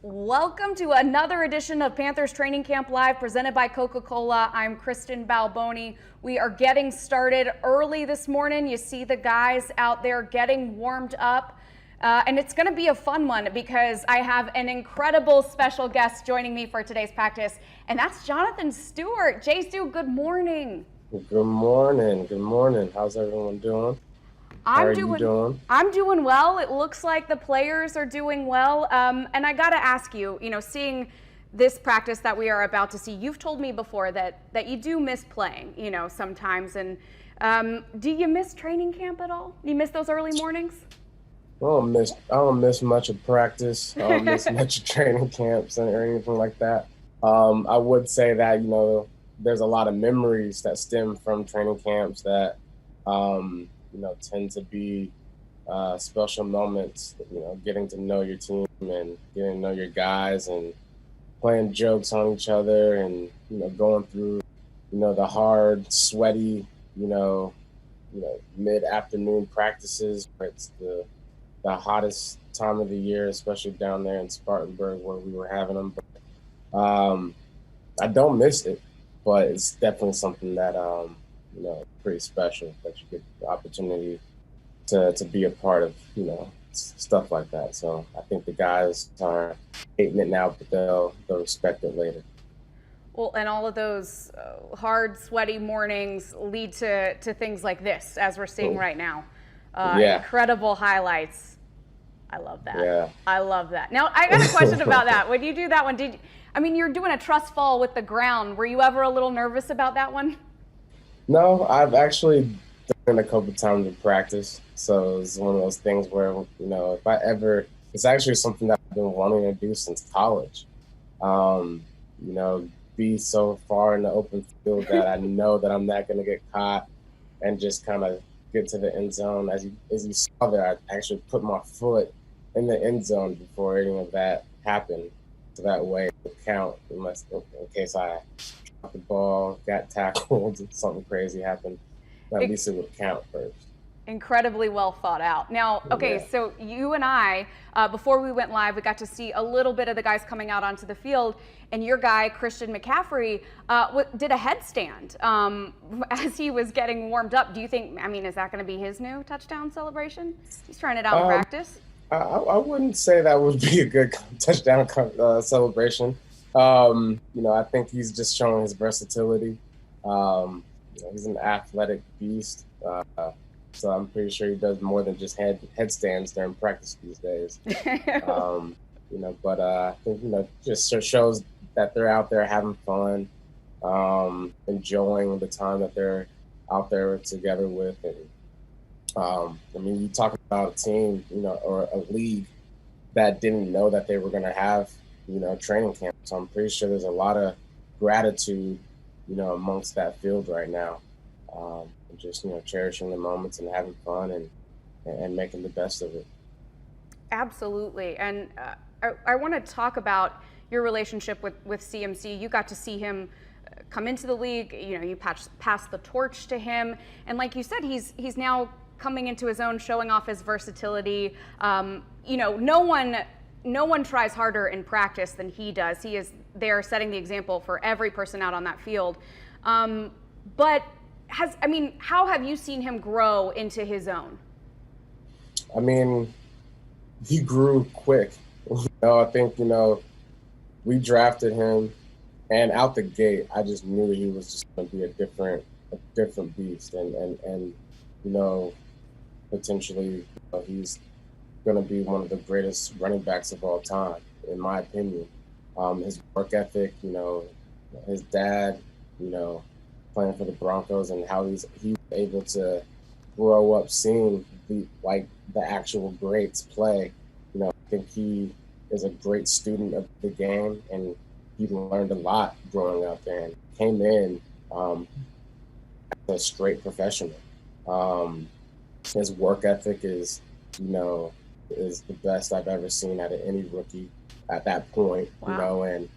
Welcome to another edition of Panthers Training Camp Live presented by Coca-Cola. I'm Kristen Balboni. We are getting started early this morning. You see the guys out there getting warmed up. And it's going to be a fun one because I have an incredible special guest joining me for today's practice, and that's Jonathan Stewart. J. Stu, good morning. Good morning. Good morning. How's everyone doing? How are you doing? I'm doing well. It looks like the players are doing well. And I got to ask you, seeing this practice that we are about to see, you've told me before that you do miss playing, sometimes. And do you miss training camp at all? Do you miss those early mornings? I don't miss much of practice. I don't miss much of training camps or anything like that. I would say that, there's a lot of memories that stem from training camps that, tend to be special moments, getting to know your team and getting to know your guys and playing jokes on each other and, going through, the hard, sweaty, mid-afternoon practices where it's the hottest time of the year, especially down there in Spartanburg where we were having them. But, I don't miss it, but it's definitely something that, pretty special that you get the opportunity to be a part of, stuff like that. So I think the guys are hating it now, but they'll respect it later. Well, and all of those hard, sweaty mornings lead to things like this, as we're seeing right now. Incredible highlights. I love that. Yeah. I love that. Now, I got a question about that. When you do that one, you're doing a trust fall with the ground. Were you ever a little nervous about that one? No, I've actually done it a couple times in practice. So it's one of those things where, it's actually something that I've been wanting to do since college. Be so far in the open field that I know that I'm not going to get caught and just kind of get to the end zone. As you saw there, I actually put my foot in the end zone before any of that happened. So that way it would count in case I dropped the ball, got tackled, something crazy happened. At least it would count first. Incredibly well thought out. Now, okay, So you and I, before we went live, we got to see a little bit of the guys coming out onto the field, and your guy, Christian McCaffrey, did a headstand as he was getting warmed up. Do you think, is that going to be his new touchdown celebration? He's trying it out in practice. I wouldn't say that would be a good touchdown celebration. I think he's just showing his versatility. He's an athletic beast. So I'm pretty sure he does more than just headstands during practice these days. But I think, just shows that they're out there having fun, enjoying the time that they're out there together with. And you talk about a team, or a league that didn't know that they were going to have, training camp. So I'm pretty sure there's a lot of gratitude, amongst that field right now. Just, cherishing the moments and having fun and making the best of it. Absolutely. And I want to talk about your relationship with CMC. You got to see him come into the league. You passed the torch to him. And like you said, he's now coming into his own, showing off his versatility. No one tries harder in practice than he does. He is there setting the example for every person out on that field. But how have you seen him grow into his own? He grew quick. I think, we drafted him, and out the gate, I just knew he was just going to be a different beast. And potentially, he's going to be one of the greatest running backs of all time, in my opinion. His work ethic, his dad, playing for the Broncos, and how he's able to grow up seeing the actual greats play. I think he is a great student of the game, and he learned a lot growing up and came in as a straight professional. His work ethic is the best I've ever seen out of any rookie at that point. Wow. And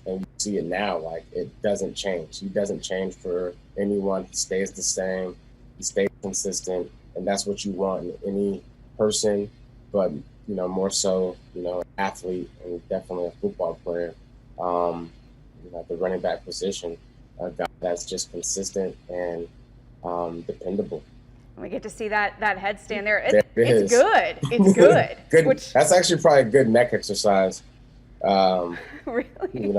you see it now, it doesn't change. He doesn't change for anyone. He stays the same. He stays consistent, and that's what you want in any person, but more so, an athlete and definitely a football player. At the running back position, a guy that's just consistent and dependable. We get to see that headstand there. There it It's is. good. It's good. Good. That's actually probably a good neck exercise. Really?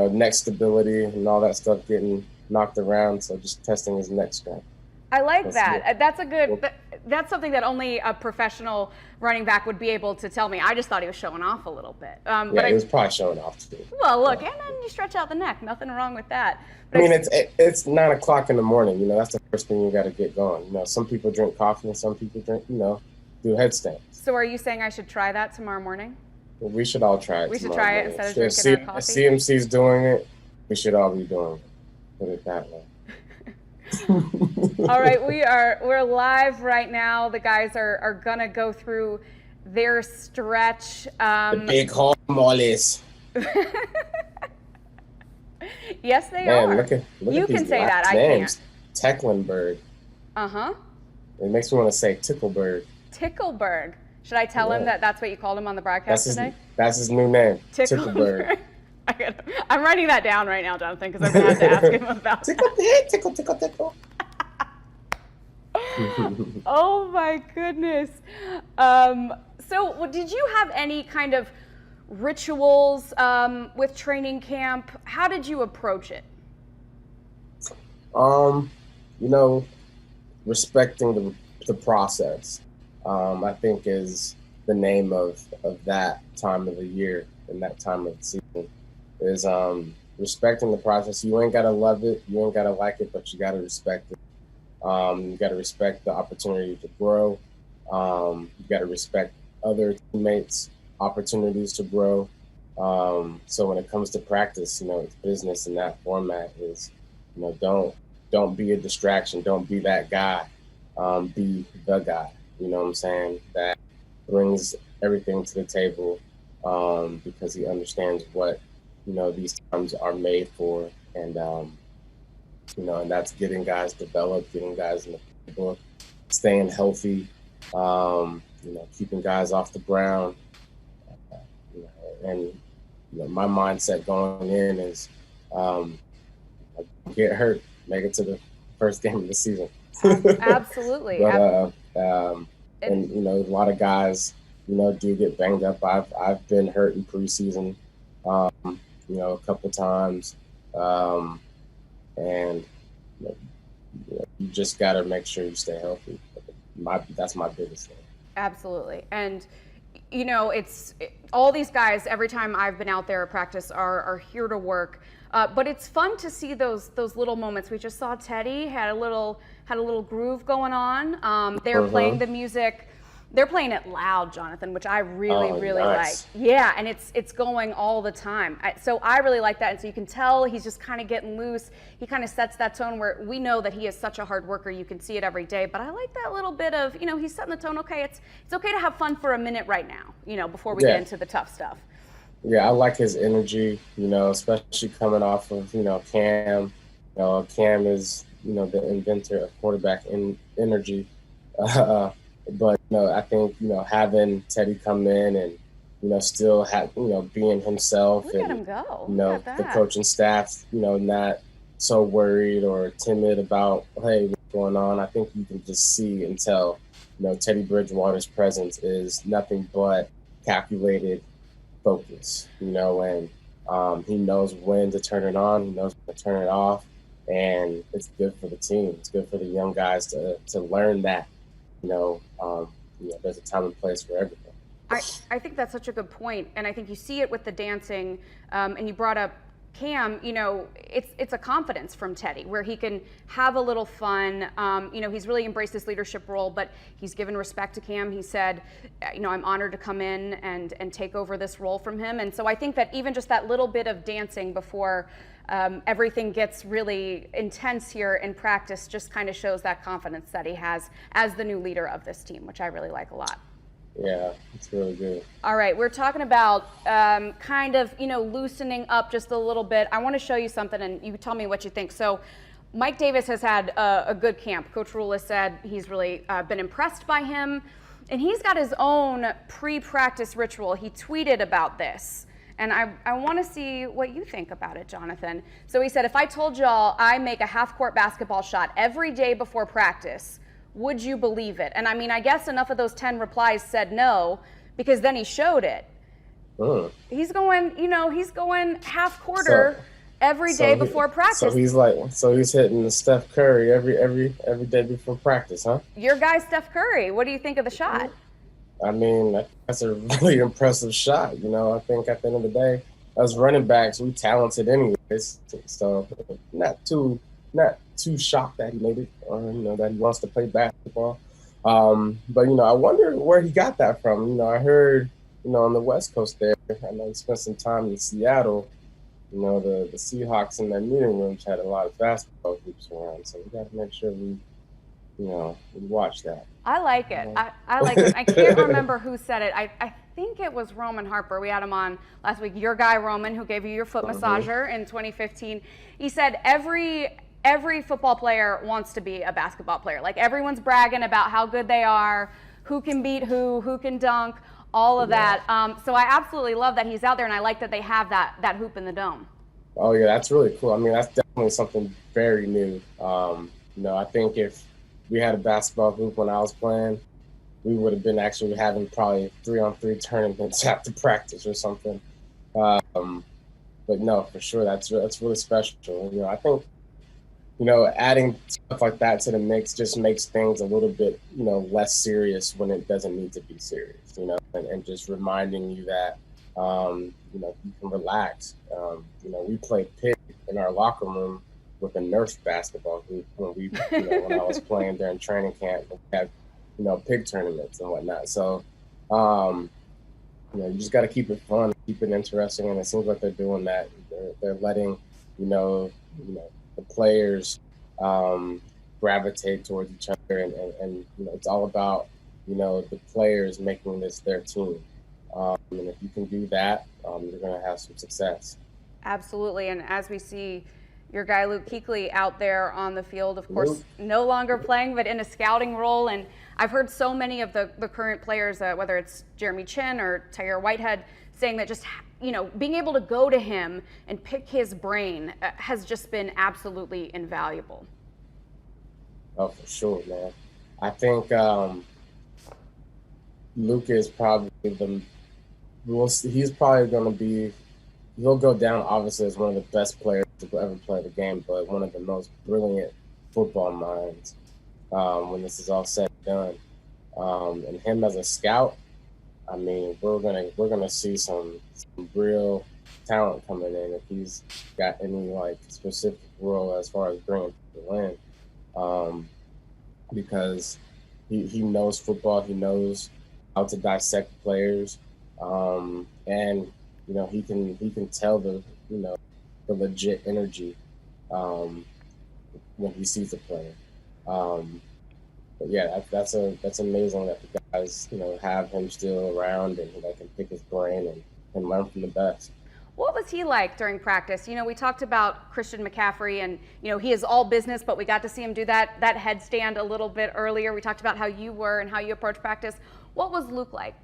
Neck stability and all that stuff getting knocked around. So just testing his neck strength. I like that. That's something that only a professional running back would be able to tell me. I just thought he was showing off a little bit. But he was probably showing off too. Well, look, and then you stretch out the neck. Nothing wrong with that. But it's 9 o'clock in the morning. That's the first thing you got to get going. Some people drink coffee and some people drink, do headstands. So are you saying I should try that tomorrow morning? Well, we should all try it. We should try it instead of drinking our coffee. CMC's doing it. We should all be doing it. Put it that way. All right, we're live right now. The guys are gonna go through their stretch. The big mollies. Yes, they are. Look at you these can say that. names. I can't. Tecklenburg. Uh-huh. It makes me want to say Tickleberg. Tickleberg. Should I tell him that that's what you called him on the broadcast today? That's his new name. Tickleberg. I'm writing that down right now, Jonathan, because I'm going to have to ask him about that. Tickle. Oh, my goodness. So did you have any kind of rituals with training camp? How did you approach it? Respecting the process, I think is the name of that time of the year and that time of the season. Is respecting the process. You ain't gotta love it, you ain't gotta like it, but you gotta respect it. You gotta respect the opportunity to grow. You gotta respect other teammates' opportunities to grow. So when it comes to practice, it's business in that format. Is don't be a distraction. Don't be that guy. Be the guy. You know what I'm saying? That brings everything to the table because he understands what these times are made for, and and that's getting guys developed, getting guys in the playbook, staying healthy, keeping guys off the ground, and my mindset going in is get hurt, make it to the first game of the season. Absolutely. But and a lot of guys do get banged up. I've been hurt in preseason. A couple times, and you just got to make sure you stay healthy. That's my biggest thing. Absolutely. And it's all these guys, every time I've been out there at practice, are here to work. But it's fun to see those little moments. We just saw Teddy had a little groove going on. They were playing the music. They're playing it loud, Jonathan, which I really nice. like. Yeah, and it's going all the time. So I really like that. And so you can tell he's just kind of getting loose. He kind of sets that tone where we know that he is such a hard worker. You can see it every day. But I like that little bit of, he's setting the tone. Okay, it's okay to have fun for a minute right now, before we get into the tough stuff. Yeah, I like his energy, especially coming off of, Cam. Cam is, the inventor of quarterback energy. But I think having Teddy come in and still have being himself. Look at him go. The coaching staff not so worried or timid about hey what's going on. I think you can just see and tell Teddy Bridgewater's presence is nothing but calculated focus. And he knows when to turn it on. He knows when to turn it off, and it's good for the team. It's good for the young guys to learn that. There's a time and place for everything. I think that's such a good point, and I think you see it with the dancing. And you brought up Cam. It's a confidence from Teddy where he can have a little fun. He's really embraced this leadership role, but he's given respect to Cam. He said, I'm honored to come in and take over this role from him. And so I think that even just that little bit of dancing before everything gets really intense here in practice just kind of shows that confidence that he has as the new leader of this team, which I really like a lot. Yeah, it's really good. All right, we're talking about kind of, loosening up just a little bit. I want to show you something, and you tell me what you think. So Mike Davis has had a good camp. Coach Rule has said he's really been impressed by him. And he's got his own pre-practice ritual. He tweeted about this. And I want to see what you think about it, Jonathan. So he said, if I told y'all I make a half-court basketball shot every day before practice, would you believe it? And I mean, I guess enough of those 10 replies said no, because then he showed it. He's going, he's going half quarter every day before practice. So he's hitting the Steph Curry every day before practice, huh? Your guy, Steph Curry. What do you think of the shot? I mean, that's a really impressive shot. I think at the end of the day, as running backs, we talented anyways. So not too shocked that he made it, or that he wants to play basketball. But I wonder where he got that from. I heard, on the West Coast there, I know he spent some time in Seattle. The Seahawks in their meeting rooms had a lot of basketball hoops around, so we got to make sure we watch that. I like it. I like it. I can't remember who said it. I think it was Roman Harper. We had him on last week. Your guy, Roman, who gave you your foot massager in 2015. He said every football player wants to be a basketball player. Like, everyone's bragging about how good they are, who can beat who can dunk, all of that. So I absolutely love that he's out there, and I like that they have that hoop in the dome. Oh, yeah, that's really cool. I mean, that's definitely something very new. I think if we had a basketball hoop when I was playing, we would have been actually having probably 3-on-3 tournaments after practice or something. But no, for sure, that's really special. I think, adding stuff like that to the mix just makes things a little bit, less serious when it doesn't need to be serious, and just reminding you that, you can relax. We played pig in our locker room with a Nerf basketball hoop when I was playing during training camp. We had, pig tournaments and whatnot. So, you just got to keep it fun, keep it interesting, and it seems like they're doing that. They're letting, the players gravitate towards each other, and it's all about, the players making this their team. And if you can do that, you're going to have some success. Absolutely. And as we see your guy Luke Kuechly out there on the field, of course, no longer playing, but in a scouting role. And I've heard so many of the current players, whether it's Jeremy Chin or Tyre Whitehead, saying that just, being able to go to him and pick his brain has just been absolutely invaluable. Oh, for sure, man. I think Luke is probably he's probably going to be, he'll go down obviously as one of the best players to ever play the game, but one of the most brilliant football minds when this is all said and done. And him as a scout, I mean, we're gonna see some real talent coming in if he's got any specific role as far as bringing people in, because he knows football, he knows how to dissect players, and he can tell the legit energy when he sees a player. But yeah, that's amazing that the guys have him still around and they can pick his brain and learn from the best. What was he like during practice? We talked about Christian McCaffrey, and he is all business, but we got to see him do that headstand a little bit earlier. We talked about how you were and how you approach practice. What was Luke like?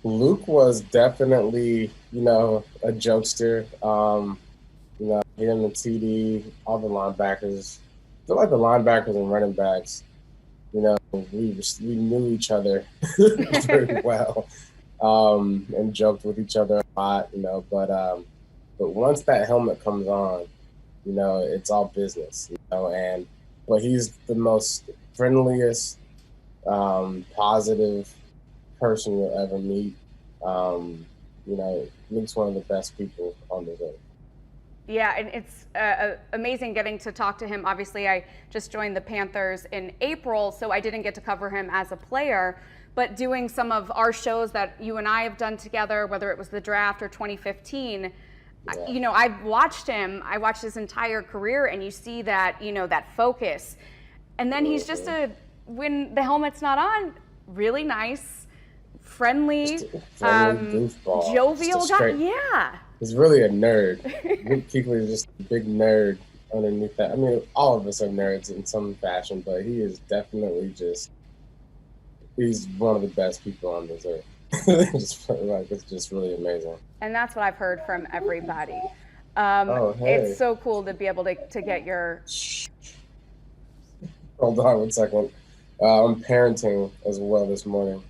Luke was definitely, a jokester. Him and TD, all the linebackers. I feel like the linebackers and running backs, we knew each other very well, and joked with each other a lot, but once that helmet comes on, it's all business, but he's the most friendliest, positive person you'll ever meet. Luke's one of the best people on the earth. Yeah, and it's amazing getting to talk to him. Obviously, I just joined the Panthers in April, so I didn't get to cover him as a player. But doing some of our shows that you and I have done together, whether it was the draft or 2015, yeah. I've watched him. I watched his entire career, and you see that, that focus. And then he's just when the helmet's not on, really nice, friendly, goofball, jovial guy. Yeah. He's really a nerd. Luke Kuechly is just a big nerd underneath that. I mean, all of us are nerds in some fashion, but he is definitely just he's one of the best people on this earth. It's just really amazing. And that's what I've heard from everybody. Oh, hey. It's so cool to be able to get your. Hold on 1 second. I'm parenting as well this morning.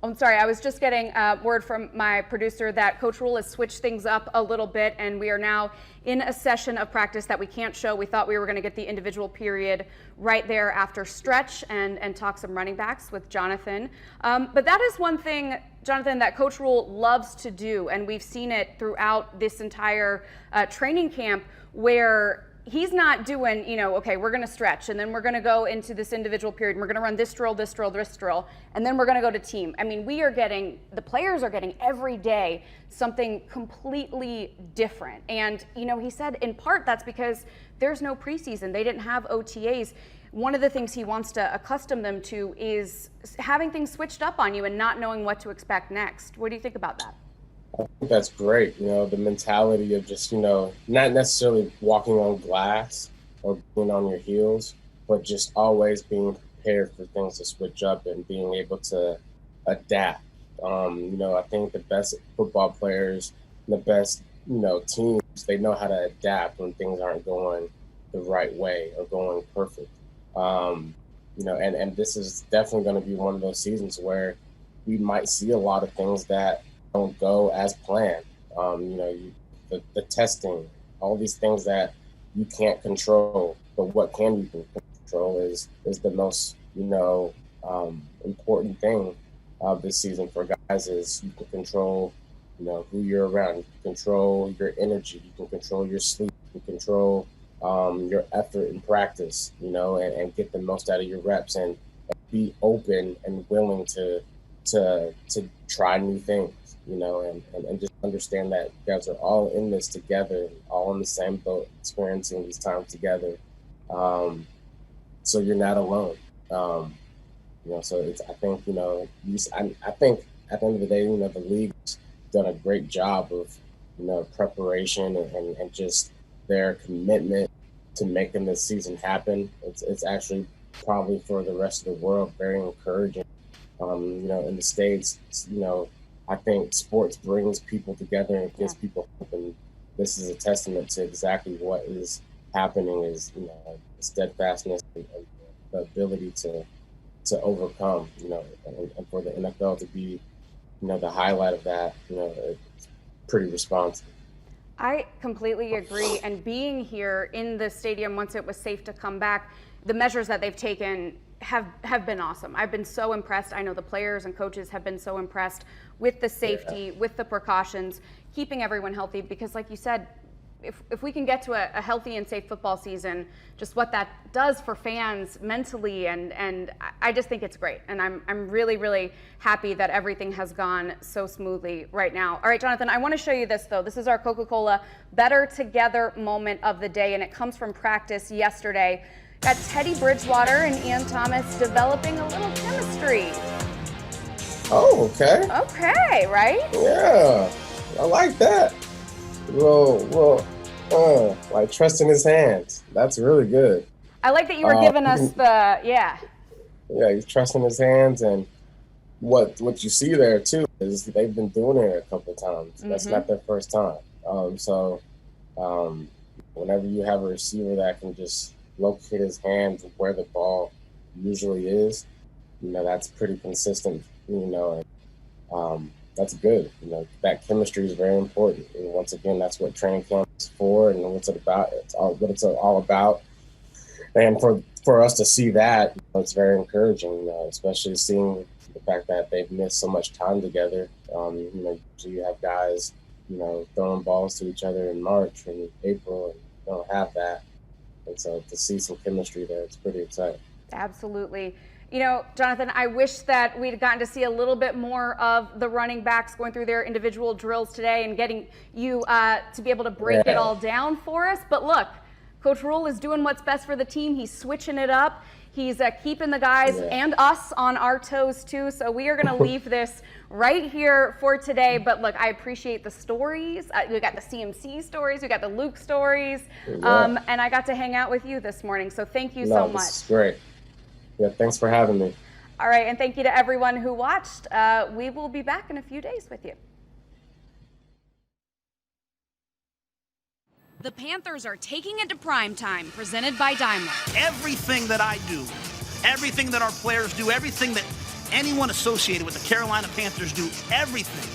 I'm sorry, I was just getting word from my producer that Coach Rule has switched things up a little bit, and we are now in a session of practice that we can't show. We thought we were going to get the individual period right there after stretch and talk some running backs with Jonathan. But that is one thing, Jonathan, that Coach Rule loves to do, and we've seen it throughout this entire training camp where he's not doing, okay, we're going to stretch and then we're going to go into this individual period and we're going to run this drill, this drill, this drill, and then we're going to go to team. I mean, the players are getting every day something completely different. And, he said in part that's because there's no preseason. They didn't have OTAs. One of the things he wants to accustom them to is having things switched up on you and not knowing what to expect next. What do you think about that? I think that's great. The mentality of just, not necessarily walking on glass or being on your heels, but just always being prepared for things to switch up and being able to adapt. I think the best football players, the best, teams, they know how to adapt when things aren't going the right way or going perfect. And this is definitely going to be one of those seasons where we might see a lot of things that don't go as planned. The testing, all these things that you can't control, but what can you control is the most, important thing of this season for guys is you can control, who you're around. You can control your energy. You can control your sleep. You can control your effort in practice, and get the most out of your reps and be open and willing to try new things. And just understand that you guys are all in this together, all in the same boat, experiencing these times together. So you're not alone. So I think at the end of the day, the league's done a great job of, preparation and just their commitment to making this season happen. It's actually probably for the rest of the world very encouraging. In the States, I think sports brings people together and gives people hope, and this is a testament to exactly what is happening is, the steadfastness and the ability to overcome, and for the NFL to be, the highlight of that, it's pretty responsive. I completely agree. And being here in the stadium once it was safe to come back, the measures that they've taken have been awesome. I've been so impressed. I know the players and coaches have been so impressed with the safety, with the precautions, keeping everyone healthy, because like you said, if we can get to a healthy and safe football season, just what that does for fans mentally, and I just think it's great. And I'm really, really happy that everything has gone so smoothly right now. All right, Jonathan, I want to show you this though. This is our Coca-Cola Better Together moment of the day, and it comes from practice yesterday. Got Teddy Bridgewater and Ian Thomas developing a little chemistry. Oh, okay. Okay, right? Yeah, I like that. Well, like trust in his hands. That's really good. I like that you were giving us the, yeah. Yeah, he's trusting his hands, and what you see there too is they've been doing it a couple of times. That's not their first time. Whenever you have a receiver that can just locate his hands where the ball usually is, that's pretty consistent, and that's good. That chemistry is very important. And once again, that's what training camp is for, and what's it about. It's all about. And for us to see that, it's very encouraging, especially seeing the fact that they've missed so much time together. Usually you have guys, throwing balls to each other in March and April, and you don't have that. And so to see some chemistry there, it's pretty exciting. Absolutely. Jonathan, I wish that we'd gotten to see a little bit more of the running backs going through their individual drills today and getting you to be able to break it all down for us. But look, Coach Rule is doing what's best for the team. He's switching it up. He's keeping the guys and us on our toes too. So we are going to leave this right here for today. But look, I appreciate the stories. We got the CMC stories. We got the Luke stories. And I got to hang out with you this morning. So thank you so much. This is great. Yeah, thanks for having me. All right, and thank you to everyone who watched. We will be back in a few days with you. The Panthers are taking it to prime time, presented by Daimler. Everything that I do, everything that our players do, everything that anyone associated with the Carolina Panthers do, everything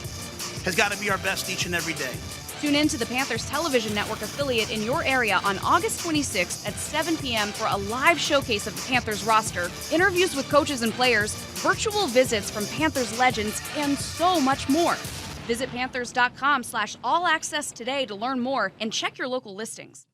has got to be our best each and every day. Tune in to the Panthers television network affiliate in your area on August 26th at 7 p.m. for a live showcase of the Panthers roster, interviews with coaches and players, virtual visits from Panthers legends, and so much more. Visit panthers.com/all-access today to learn more and check your local listings.